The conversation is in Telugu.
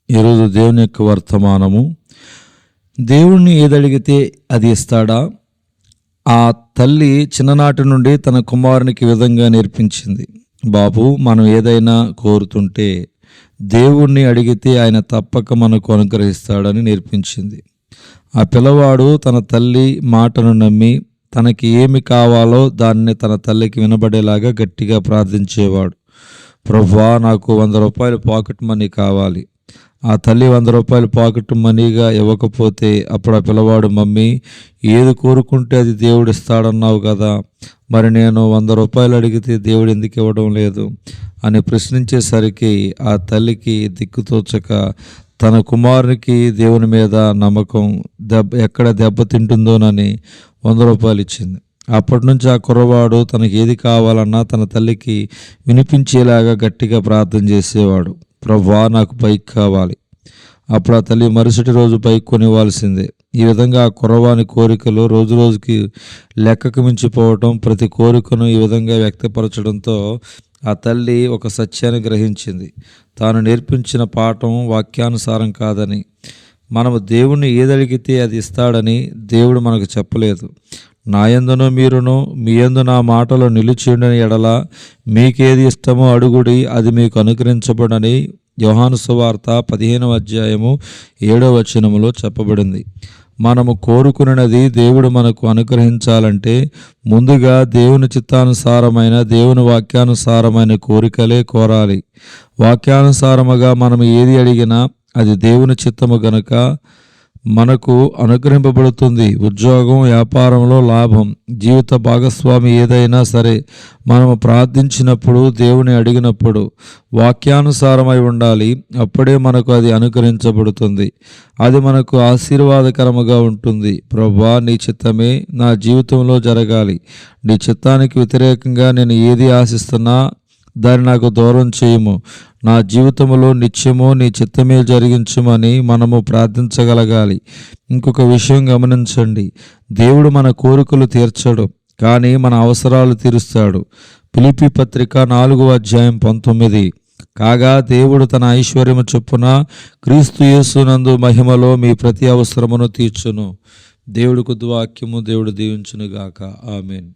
ఈరోజు దేవుని యొక్క వర్తమానము, దేవుణ్ణి ఏదడిగితే అది ఇస్తాడా? ఆ తల్లి చిన్ననాటి నుండి తన కుమారునికి విధంగా నేర్పించింది. బాబు, మనం ఏదైనా కోరుతుంటే దేవుణ్ణి అడిగితే ఆయన తప్పక మనకు అనుగ్రహిస్తాడని నేర్పించింది. ఆ పిల్లవాడు తన తల్లి మాటను నమ్మి తనకి ఏమి కావాలో దాన్ని తన తల్లికి వినబడేలాగా గట్టిగా ప్రార్థించేవాడు. ప్రభువా, నాకు 100 రూపాయలు పాకెట్ మనీ కావాలి. ఆ తల్లి 100 రూపాయలు పాకెట్ మనీగా ఇవ్వకపోతే అప్పుడు ఆ పిల్లవాడు, మమ్మీ, ఏది కోరుకుంటే అది దేవుడు ఇస్తాడన్నావు కదా, మరి నేను 100 రూపాయలు అడిగితే దేవుడు ఎందుకు ఇవ్వడం లేదు అని ప్రశ్నించేసరికి ఆ తల్లికి దిక్కుతోచక తన కుమారునికి దేవుని మీద నమ్మకం ఎక్కడ దెబ్బతింటుందోనని 100 రూపాయలు ఇచ్చింది. అప్పటి నుంచి ఆ కుర్రవాడు తనకి ఏది కావాలన్నా తన తల్లికి వినిపించేలాగా గట్టిగా ప్రార్థన చేసేవాడు. ప్రభువా, నాకు బైక్ కావాలి. అప్పుడు ఆ తల్లి మరుసటి రోజు బైక్ కొనివ్వాల్సిందే. ఈ విధంగా ఆ కుర్రవాని కోరికలు రోజు రోజుకి లెక్కకు మించిపోవటం, ప్రతి కోరికను ఈ విధంగా వ్యక్తపరచడంతో ఆ తల్లి ఒక సత్యాన్ని గ్రహించింది. తాను నేర్పించిన పాఠం వాక్యానుసారం కాదని, మనము దేవుణ్ణి ఏదడిగితే అది ఇస్తాడని దేవుడు మనకు చెప్పలేదు. నా యందును మీరును మీ యందు నా మాటలో నిలిచియుండని ఎడల మీకేది ఇష్టమో అడుగుడి, అది మీకు అనుగ్రహించబడని యోహాను సువార్త 15వ అధ్యాయము 7వ వచనములో చెప్పబడింది. మనము కోరుకున్నది దేవుడు మనకు అనుగ్రహించాలంటే ముందుగా దేవుని చిత్తానుసారమైన, దేవుని వాక్యానుసారమైన కోరికలే కోరాలి. వాక్యానుసారముగా మనం ఏది అడిగినా అది దేవుని చిత్తము గనుక మనకు అనుగ్రహింపబడుతుంది. ఉద్యోగం, వ్యాపారంలో లాభం, జీవిత భాగస్వామి ఏదైనా సరే మనము ప్రార్థించినప్పుడు, దేవుని అడిగినప్పుడు వాక్యానుసారమై ఉండాలి. అప్పుడే మనకు అది అనుగ్రహించబడుతుంది. అది మనకు ఆశీర్వాదకరముగా ఉంటుంది. ప్రభువా, నీ చిత్తమే నా జీవితంలో జరగాలి. నీ చిత్తానికి వ్యతిరేకంగా నేను ఏది ఆశిస్తున్నా దాన్ని నాకు దూరం చేయము. నా జీవితంలో నిత్యము నీ చిత్తమే జరిగించమని మనము ప్రార్థించగలగాలి. ఇంకొక విషయం గమనించండి, దేవుడు మన కోరికలు తీర్చడు, కానీ మన అవసరాలు తీరుస్తాడు. ఫిలిప్పీ పత్రిక 4వ అధ్యాయం 19. కాగా దేవుడు తన ఐశ్వర్యము చొప్పున క్రీస్తు యేసునందు మహిమలో మీ ప్రతి అవసరమును తీర్చును. దేవుడి కొద్ది వాక్యము దేవుడు దీవించునుగాక. ఆమేన్.